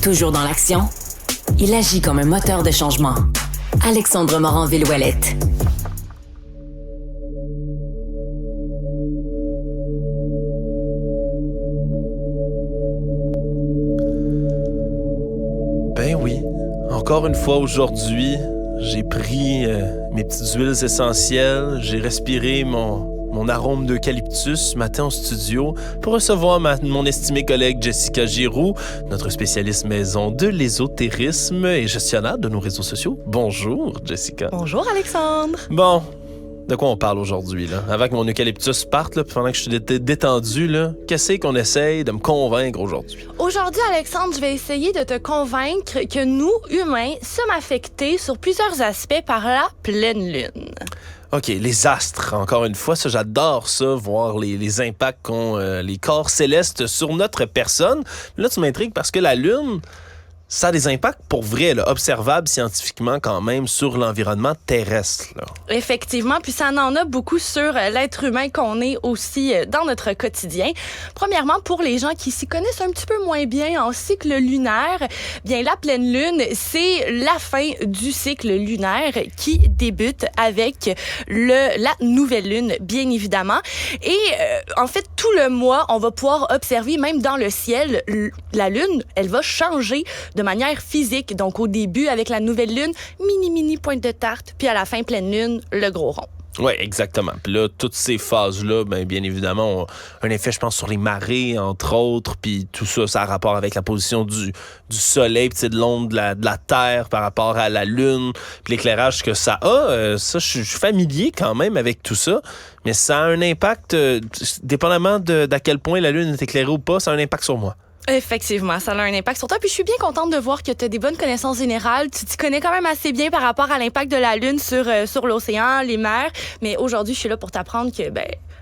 Toujours dans l'action, il agit comme un moteur de changement. Alexandre Morin-Villouellette. Ben oui, encore une fois aujourd'hui, j'ai pris mes petites huiles essentielles, j'ai respiré mon arôme d'eucalyptus ce matin au studio pour recevoir mon estimée collègue Jessica Giroux, notre spécialiste maison de l'ésotérisme et gestionnaire de nos réseaux sociaux. Bonjour, Jessica. Bonjour, Alexandre. Bon, de quoi on parle aujourd'hui, là? Avant que mon eucalyptus parte, là, pendant que je suis détendu, là, qu'est-ce qu'on essaye de me convaincre aujourd'hui? Aujourd'hui, Alexandre, je vais essayer de te convaincre que nous, humains, sommes affectés sur plusieurs aspects par la pleine lune. OK, les astres, encore une fois, ça, j'adore ça, voir les impacts qu'ont les corps célestes sur notre personne. Là, tu m'intrigues parce que la Lune, ça a des impacts pour vrai, là, observables scientifiquement quand même sur l'environnement terrestre. Là. Effectivement, puis ça en a beaucoup sur l'être humain qu'on est aussi dans notre quotidien. Premièrement, pour les gens qui s'y connaissent un petit peu moins bien en cycle lunaire, bien la pleine lune, c'est la fin du cycle lunaire qui débute avec la nouvelle lune, bien évidemment. Et en fait, tout le mois, on va pouvoir observer, même dans le ciel, la lune, elle va changer de manière physique. Donc, au début, avec la nouvelle lune, mini pointe de tarte, puis à la fin, pleine lune, le gros rond. Oui, exactement. Puis là, toutes ces phases-là, bien évidemment, ont un effet, je pense, sur les marées, entre autres, puis tout ça, ça a rapport avec la position du soleil, puis de l'onde de la Terre par rapport à la Lune, puis l'éclairage que ça a. Ça, je suis familier quand même avec tout ça, mais ça a un impact, dépendamment d'à quel point la Lune est éclairée ou pas, ça a un impact sur moi. Effectivement, ça a un impact sur toi. Puis je suis bien contente de voir que tu as des bonnes connaissances générales. Tu t'y connais quand même assez bien par rapport à l'impact de la Lune sur l'océan, les mers. Mais aujourd'hui, je suis là pour t'apprendre que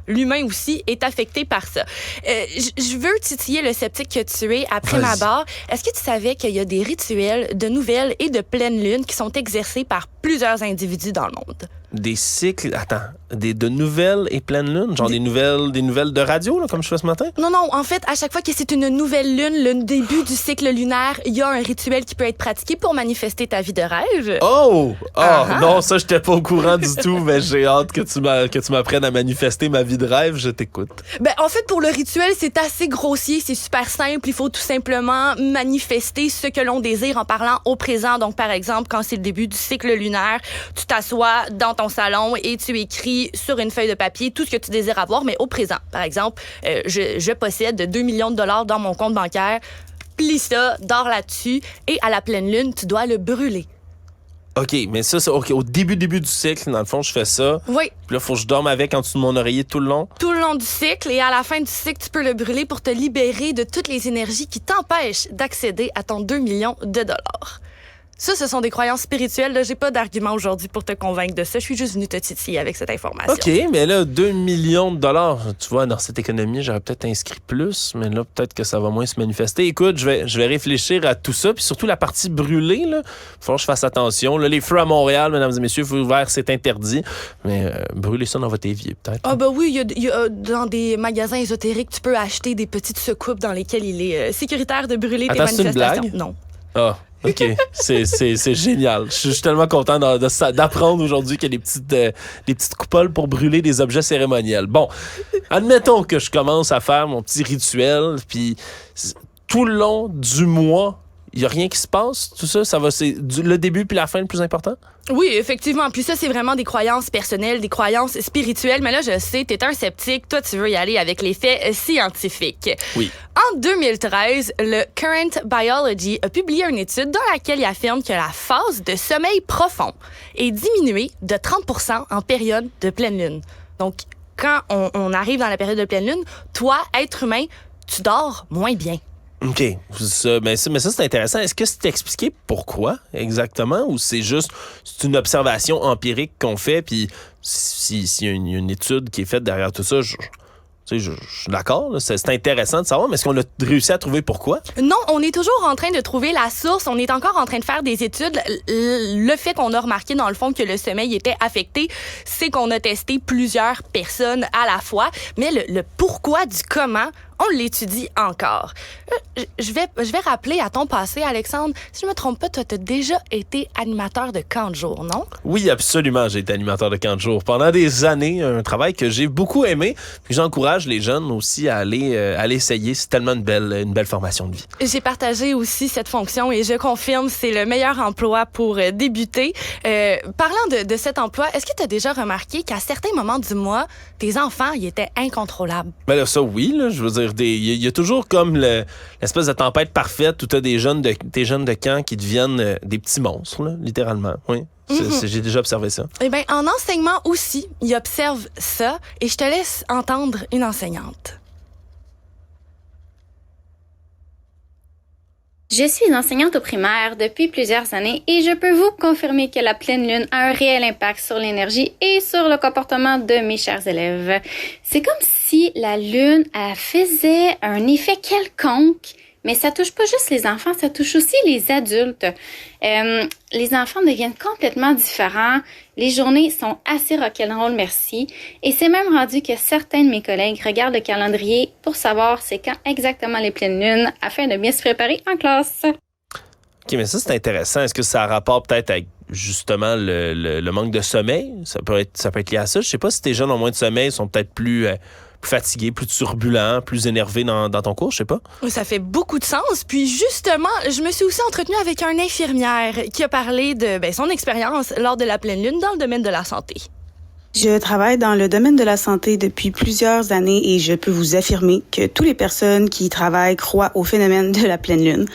l'humain aussi est affecté par ça. Je veux titiller le sceptique que tu es après ma barre. Est-ce que tu savais qu'il y a des rituels de nouvelle et de pleine lune qui sont exercés par plusieurs individus dans le monde? Des cycles, de nouvelles et pleine lune, genre des nouvelles de radio, là, comme je fais ce matin? Non, en fait, à chaque fois que c'est une nouvelle lune, le début du cycle lunaire, il y a un rituel qui peut être pratiqué pour manifester ta vie de rêve. Oh! Non, ça, j'étais pas au courant du tout, mais j'ai hâte que tu m'apprennes à manifester ma vie de rêve, je t'écoute. En fait, pour le rituel, c'est assez grossier, c'est super simple, il faut tout simplement manifester ce que l'on désire en parlant au présent. Donc, par exemple, quand c'est le début du cycle lunaire, tu t'assois dans ton salon et tu écris sur une feuille de papier tout ce que tu désires avoir, mais au présent. Par exemple, je possède 2 millions de dollars dans mon compte bancaire. Plie ça, dors là-dessus et à la pleine lune, tu dois le brûler. OK, mais ça, c'est OK. Au début du cycle, dans le fond, je fais ça. Oui. Puis là, il faut que je dorme avec en dessous de mon oreiller tout le long. Tout le long du cycle. Et à la fin du cycle, tu peux le brûler pour te libérer de toutes les énergies qui t'empêchent d'accéder à ton 2 millions de dollars. Ça, ce sont des croyances spirituelles. Là, j'ai pas d'argument aujourd'hui pour te convaincre de ça. Je suis juste venue te titiller avec cette information. OK, mais là, 2 millions de dollars, tu vois, dans cette économie, j'aurais peut-être inscrit plus, mais là, peut-être que ça va moins se manifester. Écoute, je vais réfléchir à tout ça, puis surtout la partie brûlée, là. Faut que je fasse attention. Là, les feux à Montréal, mesdames et messieurs, feux ouverts, c'est interdit. Mais brûler ça dans votre évier, peut-être. Ah, oui, il y a dans des magasins ésotériques, tu peux acheter des petites soucoupes dans lesquelles il est sécuritaire de brûler tes manifestations. C'est une blague? Non. Ah. OK, c'est génial. Je suis tellement content d'apprendre aujourd'hui qu'il y a des petites coupoles pour brûler des objets cérémoniels. Bon, admettons que je commence à faire mon petit rituel, puis tout le long du mois, il n'y a rien qui se passe, tout ça? C'est le début puis la fin le plus important? Oui, effectivement. Puis ça, c'est vraiment des croyances personnelles, des croyances spirituelles. Mais là, je sais, t'es un sceptique. Toi, tu veux y aller avec les faits scientifiques. Oui. En 2013, le Current Biology a publié une étude dans laquelle il affirme que la phase de sommeil profond est diminuée de 30% en période de pleine lune. Donc, quand on arrive dans la période de pleine lune, toi, être humain, tu dors moins bien. OK. Mais ça, c'est intéressant. Est-ce que c'est expliqué pourquoi exactement ou c'est une observation empirique qu'on fait puis s'il y a une étude qui est faite derrière tout ça, je suis d'accord, là, c'est intéressant de savoir, mais est-ce qu'on a réussi à trouver pourquoi? Non, on est toujours en train de trouver la source. On est encore en train de faire des études. Le fait qu'on a remarqué, dans le fond, que le sommeil était affecté, c'est qu'on a testé plusieurs personnes à la fois. Mais le pourquoi du comment, on l'étudie encore. Je vais rappeler à ton passé, Alexandre, si je me trompe pas, toi, t'as déjà été animateur de camp de jour, non? Oui, absolument, j'ai été animateur de camp de jour pendant des années, un travail que j'ai beaucoup aimé, puis j'encourage les jeunes aussi à aller essayer, c'est tellement une belle formation de vie. J'ai partagé aussi cette fonction et je confirme, c'est le meilleur emploi pour débuter. Parlant de cet emploi, est-ce que tu as déjà remarqué qu'à certains moments du mois, tes enfants, ils étaient incontrôlables? Ben là, ça, oui, là, je veux dire, il y a toujours comme l'espèce de tempête parfaite où t'as des jeunes de camp qui deviennent des petits monstres, là, littéralement, oui. J'ai déjà observé ça. Eh bien, en enseignement aussi, ils observent ça et je te laisse entendre une enseignante. Je suis enseignante au primaire depuis plusieurs années et je peux vous confirmer que la pleine lune a un réel impact sur l'énergie et sur le comportement de mes chers élèves. C'est comme si la lune faisait un effet quelconque, mais ça touche pas juste les enfants, ça touche aussi les adultes. Les enfants deviennent complètement différents. Les journées sont assez rock'n'roll, merci. Et c'est même rendu que certains de mes collègues regardent le calendrier pour savoir c'est quand exactement les pleines lunes afin de bien se préparer en classe. OK, mais ça, c'est intéressant. Est-ce que ça a rapport peut-être avec justement le manque de sommeil? Ça peut être lié à ça. Je sais pas si tes jeunes ont moins de sommeil, sont peut-être plus fatigués, plus turbulents, plus énervés dans ton cours, je sais pas. Ça fait beaucoup de sens. Puis justement, je me suis aussi entretenue avec une infirmière qui a parlé de son expérience lors de la pleine lune dans le domaine de la santé. Je travaille dans le domaine de la santé depuis plusieurs années et je peux vous affirmer que toutes les personnes qui y travaillent croient au phénomène de la pleine lune.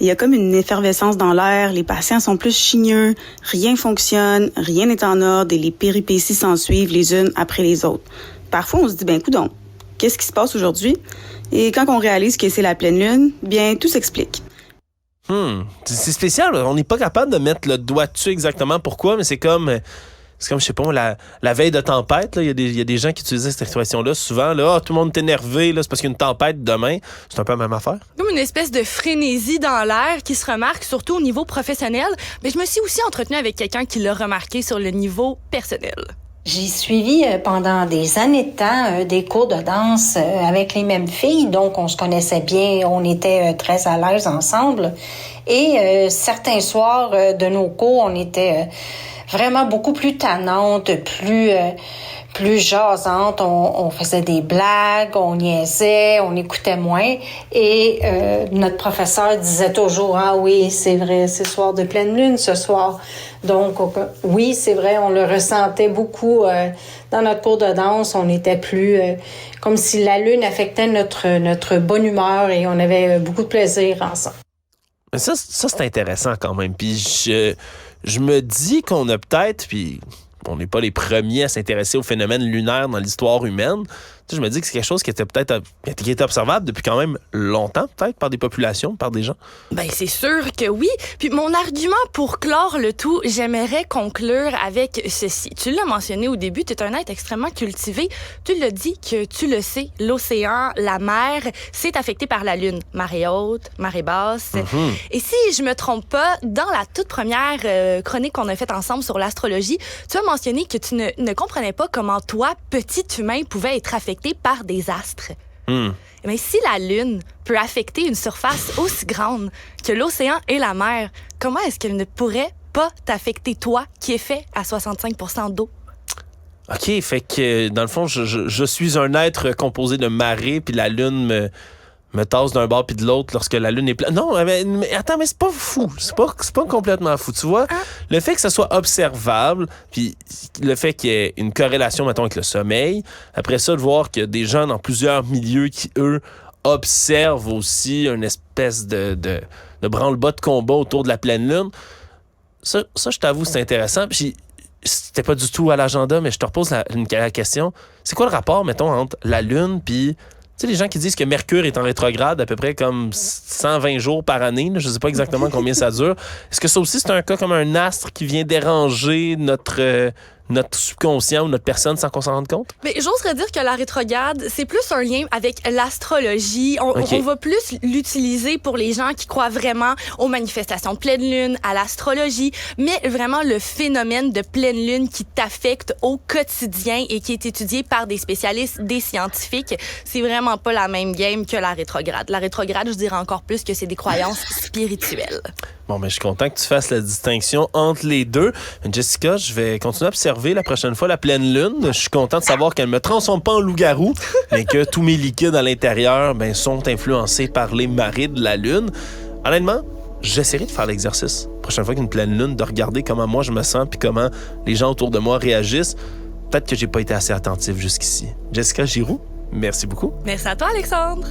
Il y a comme une effervescence dans l'air, les patients sont plus chigneux, rien fonctionne, rien n'est en ordre et les péripéties s'en suivent les unes après les autres. Parfois, on se dit, coudonc, qu'est-ce qui se passe aujourd'hui? Et quand on réalise que c'est la pleine lune, bien, tout s'explique. C'est spécial, on n'est pas capable de mettre le doigt dessus exactement pourquoi, mais c'est comme, je sais pas, la veille de tempête, il y a des gens qui utilisent cette expression-là souvent, là, tout le monde est énervé, là, c'est parce qu'il y a une tempête demain. C'est un peu la même affaire. Comme une espèce de frénésie dans l'air qui se remarque surtout au niveau professionnel, mais je me suis aussi entretenue avec quelqu'un qui l'a remarqué sur le niveau personnel. J'ai suivi pendant des années de temps des cours de danse avec les mêmes filles, donc on se connaissait bien, on était très à l'aise ensemble. Et certains soirs de nos cours, on était vraiment beaucoup plus tannantes, plus jasantes. On faisait des blagues, on niaisait, on écoutait moins. Et notre professeur disait toujours, ah oui, c'est vrai, c'est soir de pleine lune ce soir. Donc, oui, c'est vrai, on le ressentait beaucoup dans notre cours de danse. On était plus comme si la lune affectait notre bonne humeur et on avait beaucoup de plaisir ensemble. Mais ça c'est intéressant quand même. Puis je me dis qu'on a peut-être, puis on n'est pas les premiers à s'intéresser au phénomène lunaire dans l'histoire humaine. Tu sais, je me dis que c'est quelque chose qui était qui était observable depuis quand même longtemps, peut-être, par des populations, par des gens. Ben, c'est sûr que oui. Puis mon argument pour clore le tout, j'aimerais conclure avec ceci. Tu l'as mentionné au début, tu es un être extrêmement cultivé. Tu l'as dit que tu le sais, l'océan, la mer, c'est affecté par la lune. Marée haute, marée basse. Mm-hmm. Et si je me trompe pas, dans la toute première chronique qu'on a faite ensemble sur l'astrologie, tu as mentionné que tu ne comprenais pas comment toi, petit humain, pouvait être affecté par des astres. Mais si la Lune peut affecter une surface aussi grande que l'océan et la mer, comment est-ce qu'elle ne pourrait pas t'affecter, toi, qui est fait à 65% d'eau? OK, fait que, dans le fond, je suis un être composé de marée, puis la Lune me tasse d'un bord puis de l'autre lorsque la lune est pleine. Non, mais attends, mais c'est pas fou. C'est pas complètement fou. Tu vois, le fait que ça soit observable, puis le fait qu'il y ait une corrélation, mettons, avec le sommeil, après ça, de voir qu'il y a des gens dans plusieurs milieux qui, eux, observent aussi une espèce de branle-bas de combat autour de la pleine lune, ça je t'avoue, c'est intéressant. Puis c'était pas du tout à l'agenda, mais je te repose la question. C'est quoi le rapport, mettons, entre la lune puis... Tu sais, les gens qui disent que Mercure est en rétrograde à peu près comme 120 jours par année, là, je ne sais pas exactement combien ça dure. Est-ce que ça aussi, c'est un cas comme un astre qui vient déranger notre subconscient ou notre personne sans qu'on s'en rende compte? Mais j'oserais dire que la rétrograde, c'est plus un lien avec l'astrologie. On va plus l'utiliser pour les gens qui croient vraiment aux manifestations de pleine lune, à l'astrologie, mais vraiment le phénomène de pleine lune qui t'affecte au quotidien et qui est étudié par des spécialistes, des scientifiques, c'est vraiment pas la même game que la rétrograde. La rétrograde, je dirais encore plus que c'est des croyances spirituelles. Bon, mais je suis content que tu fasses la distinction entre les deux. Jessica, je vais continuer à observer la prochaine fois la pleine lune. Je suis content de savoir qu'elle ne me transforme pas en loup-garou, mais que tous mes liquides à l'intérieur sont influencés par les marées de la lune. Honnêtement, j'essaierai de faire l'exercice. La prochaine fois qu'il y a une pleine lune, de regarder comment moi je me sens puis comment les gens autour de moi réagissent. Peut-être que j'ai pas été assez attentif jusqu'ici. Jessica Giroux, merci beaucoup. Merci à toi, Alexandre.